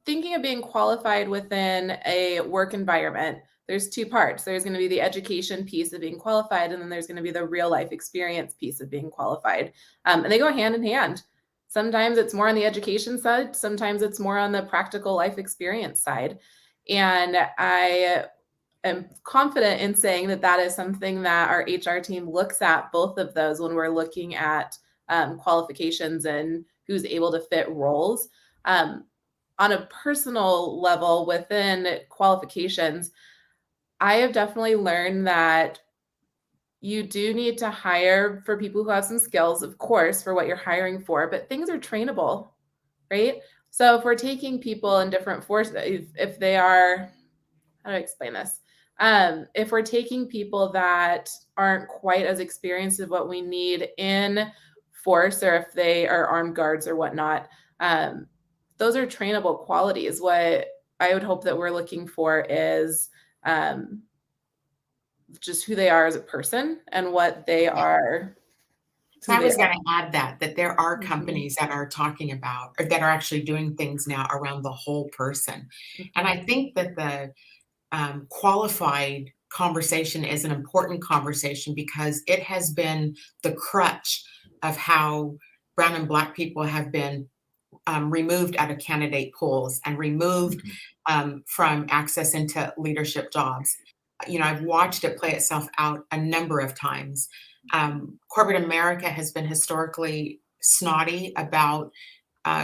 M: thinking of being qualified within a work environment, there's two parts. There's going to be the education piece of being qualified, and then there's going to be the real life experience piece of being qualified. And they go hand in hand. Sometimes it's more on the education side. Sometimes it's more on the practical life experience side. And I am confident in saying that is something that our HR team looks at, both of those, when we're looking at qualifications and who's able to fit roles. On a personal level within qualifications, I have definitely learned that you do need to hire for people who have some skills, of course, for what you're hiring for, but things are trainable, right? So if we're taking people in different forces, if they are, how do I explain this? If we're taking people that aren't quite as experienced as what we need in force, or if they are armed guards or whatnot, those are trainable qualities. What I would hope that we're looking for is just who they are as a person and what they are.
K: So I was going to add that there are companies that are talking about, or that are actually doing things now around the whole person. And I think that the qualified conversation is an important conversation, because it has been the crutch of how brown and Black people have been removed out of candidate pools and removed from access into leadership jobs. I've watched it play itself out a number of times. Corporate America has been historically snotty about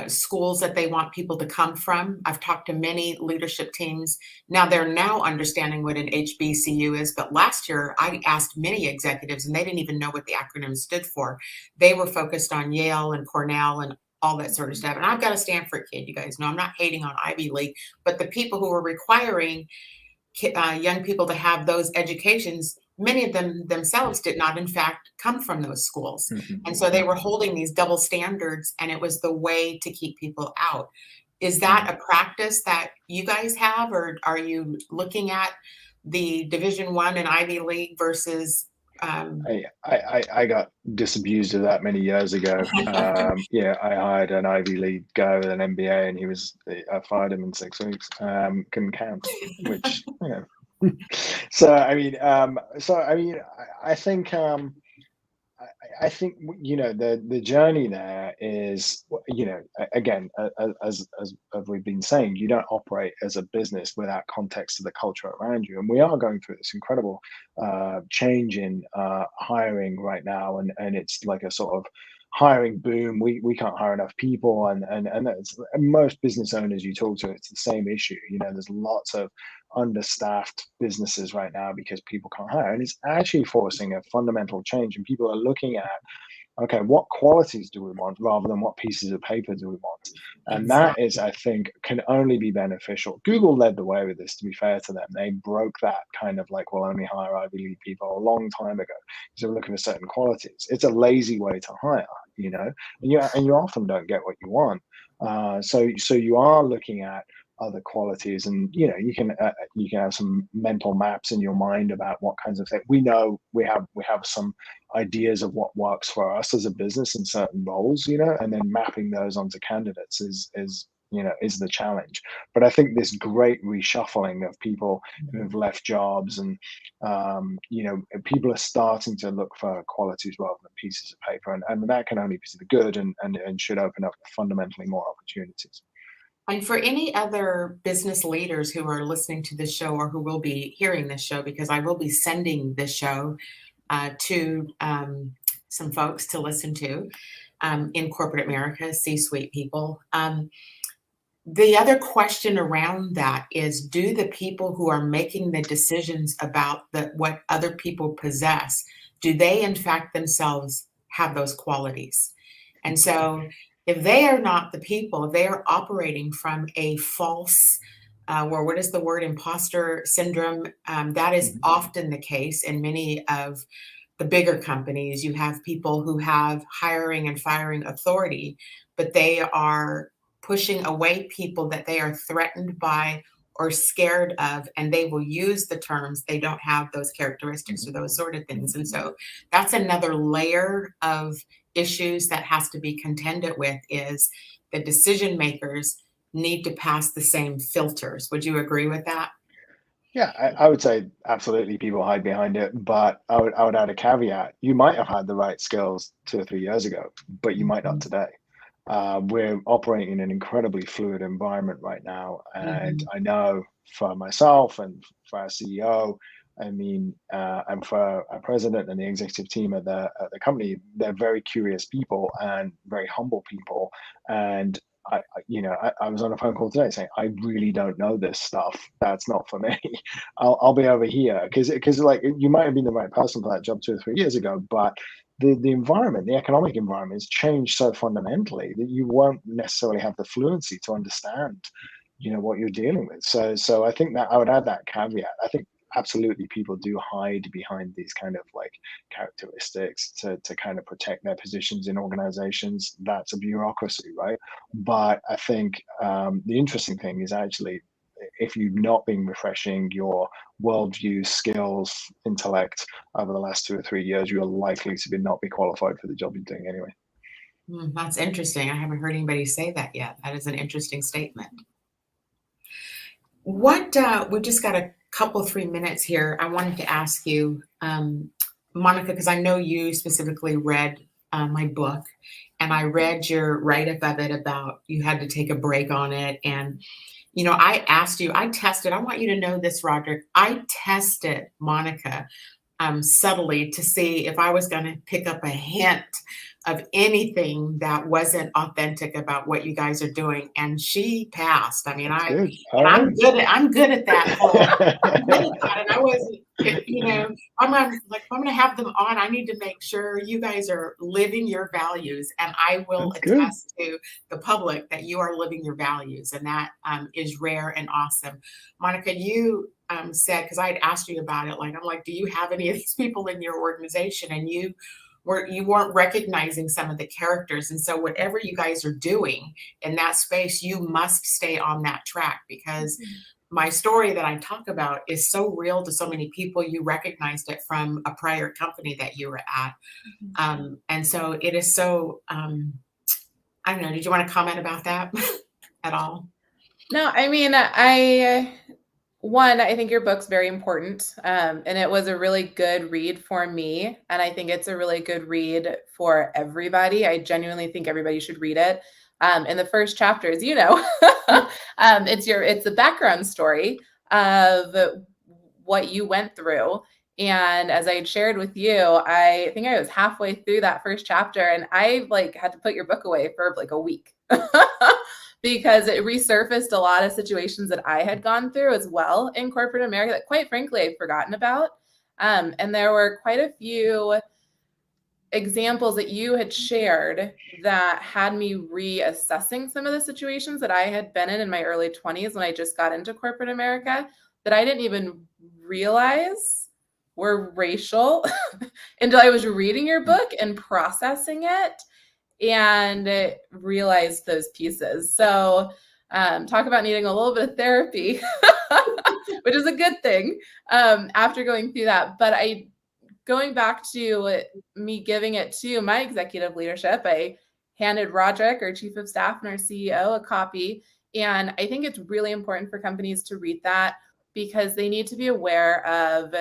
K: schools that they want people to come from. I've talked to many leadership teams. Now they're understanding what an HBCU is, but last year I asked many executives and they didn't even know what the acronym stood for. They were focused on Yale and Cornell and all that sort of stuff. And I've got a Stanford kid, you guys know, I'm not hating on Ivy League, but the people who were requiring young people to have those educations, many of them themselves did not, in fact, come from those schools. And so they were holding these double standards, and it was the way to keep people out. Is that a practice that you guys have, or are you looking at the Division I and Ivy League versus?
L: I got disabused of that many years ago. I hired an Ivy League guy with an MBA, and I fired him in 6 weeks. Couldn't count, which I think the journey there is, again, as we've been saying, you don't operate as a business without context of the culture around you, and we are going through this incredible change in hiring right now, and it's like a sort of hiring boom. We can't hire enough people, and that's, most business owners you talk to, it's the same issue. There's lots of understaffed businesses right now because people can't hire, and it's actually forcing a fundamental change, and people are looking at, okay, what qualities do we want rather than what pieces of paper do we want? And that is, I think, can only be beneficial. Google led the way with this, to be fair to them. They broke that kind of like, we'll only hire Ivy League people a long time ago, because they're looking for certain qualities. It's a lazy way to hire, and you often don't get what you want. So you are looking at other qualities, and you can have some mental maps in your mind about what kinds of things. We know we have some ideas of what works for us as a business in certain roles, and then mapping those onto candidates is the challenge. But I think this great reshuffling of people who have left jobs, and people are starting to look for qualities rather than pieces of paper, and that can only be to the good, and should open up fundamentally more opportunities.
K: And for any other business leaders who are listening to this show, or who will be hearing this show, because I will be sending this show to some folks to listen to in corporate America, C-suite people. The other question around that is, do the people who are making the decisions about what other people possess, do they in fact themselves have those qualities? And so If they are not the people, if they are operating from a false, what is the word, imposter syndrome? That is often the case in many of the bigger companies. You have people who have hiring and firing authority, but they are pushing away people that they are threatened by or scared of, and they will use the terms they don't have those characteristics or those sort of things. And so that's another layer of issues that has to be contended with, is the decision makers need to pass the same filters. Would you agree with that?
L: Yeah, I would say absolutely people hide behind it, but I would add a caveat. You might have had the right skills 2 or 3 years ago, but you might not today. We're operating in an incredibly fluid environment right now. And I know for myself and for our CEO, I mean, and for our president and the executive team at the company, they're very curious people and very humble people. And I was on a phone call today saying, I really don't know this stuff. That's not for me. I'll be over here because like you might have been the right person for that job 2 or 3 years ago, but the environment, the economic environment has changed so fundamentally that you won't necessarily have the fluency to understand, what you're dealing with. So I think that I would add that caveat. I think absolutely people do hide behind these kind of like characteristics to kind of protect their positions in organizations. That's a bureaucracy, right? But I think the interesting thing is actually, if you've not been refreshing your worldview, skills, intellect over the last 2 or 3 years, you're likely to not be qualified for the job you're doing anyway.
K: That's interesting. I haven't heard anybody say that yet. That is an interesting statement. We've just got a couple 3 minutes here. I wanted to ask you, Monica, because I know you specifically read my book, and I read your write-up of it about you had to take a break on it. And, I asked you, I want you to know this, Roderick, I tested Monica subtly to see if I was going to pick up a hint of anything that wasn't authentic about what you guys are doing, and she passed. I mean, I'm good at that. I'm good at that, and I wasn't. I'm going to have them on. I need to make sure you guys are living your values, and I will attest to the public that you are living your values, and that is rare and awesome. Monica, you said, because I had asked you about it, I'm like, do you have any of these people in your organization? And you weren't recognizing some of the characters. And so whatever you guys are doing in that space, you must stay on that track, because my story that I talk about is so real to so many people. You recognized it from a prior company that you were at. And so it is so, I don't know, did you want to comment about that at all?
M: No, I mean, I think your book's very important, and it was a really good read for me, and I think it's a really good read for everybody. I genuinely think everybody should read it. In the first chapter, as you know, it's the background story of what you went through. And as I had shared with you, I think I was halfway through that first chapter, and I had to put your book away for a week. Because it resurfaced a lot of situations that I had gone through as well in corporate America that, quite frankly, I'd forgotten about. And there were quite a few examples that you had shared that had me reassessing some of the situations that I had been in my early 20s when I just got into corporate America that I didn't even realize were racial until I was reading your book and processing it, and realized those pieces. So talk about needing a little bit of therapy, which is a good thing after going through that. But going back to me giving it to my executive leadership, I handed Roderick, our chief of staff and our CEO, a copy. And I think it's really important for companies to read that, because they need to be aware of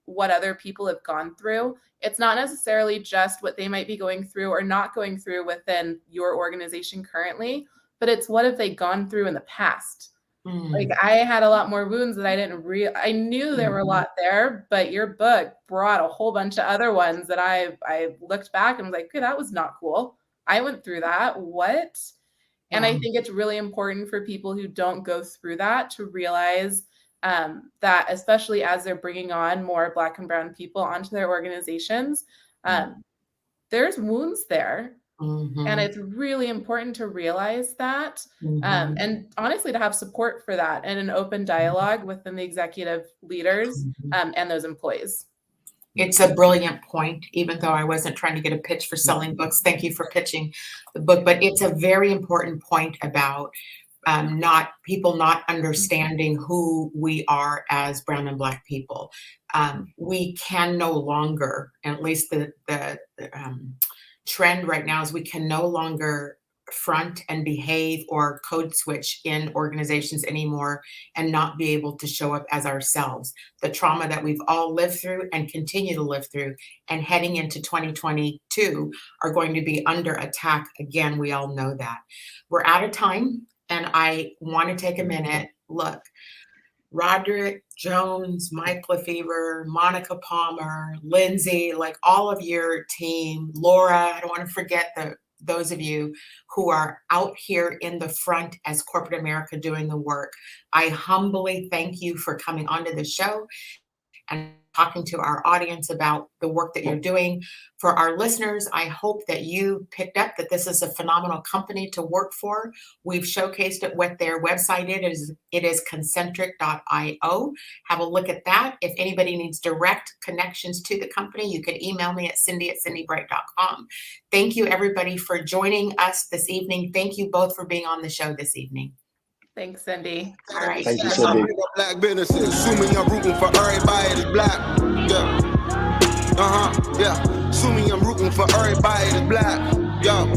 M: what other people have gone through. It's not necessarily just what they might be going through or not going through within your organization currently, but it's what have they gone through in the past. I had a lot more wounds that I didn't I knew there were a lot there, but your book brought a whole bunch of other ones that I looked back and was like, okay, that was not cool. I went through that. What? And I think it's really important for people who don't go through that to realize that, especially as they're bringing on more Black and brown people onto their organizations, there's wounds there. And it's really important to realize that, and honestly, to have support for that and an open dialogue within the executive leaders and those employees.
K: It's a brilliant point, even though I wasn't trying to get a pitch for selling books. Thank you for pitching the book, but it's a very important point about not understanding who we are as brown and black people. We can no longer, at least the trend right now is we can no longer front and behave or code switch in organizations anymore and not be able to show up as ourselves. The trauma that we've all lived through and continue to live through and heading into 2022 are going to be under attack again. We all know that. We're out of time, and I want to take a minute. Look, Roderick, Jones, Mike Lefevre, Monica Palmer, Lindsay, like all of your team, Laura, I don't want to forget those of you who are out here in the front as corporate America doing the work. I humbly thank you for coming onto the show and talking to our audience about the work that you're doing. For our listeners, I hope that you picked up that this is a phenomenal company to work for. We've showcased it, what their website is. It is concentric.io. Have a look at that. If anybody needs direct connections to the company, you can email me at cindy@cindybright.com. Thank you, everybody, for joining us this evening. Thank you both for being on the show this evening.
M: Thanks, Cindy.
K: All right.
L: Thank you, Cindy.
N: Black businesses, assuming I'm rooting for everybody that's black. Yeah. Yeah. Assuming I'm rooting for everybody that's black. Yo.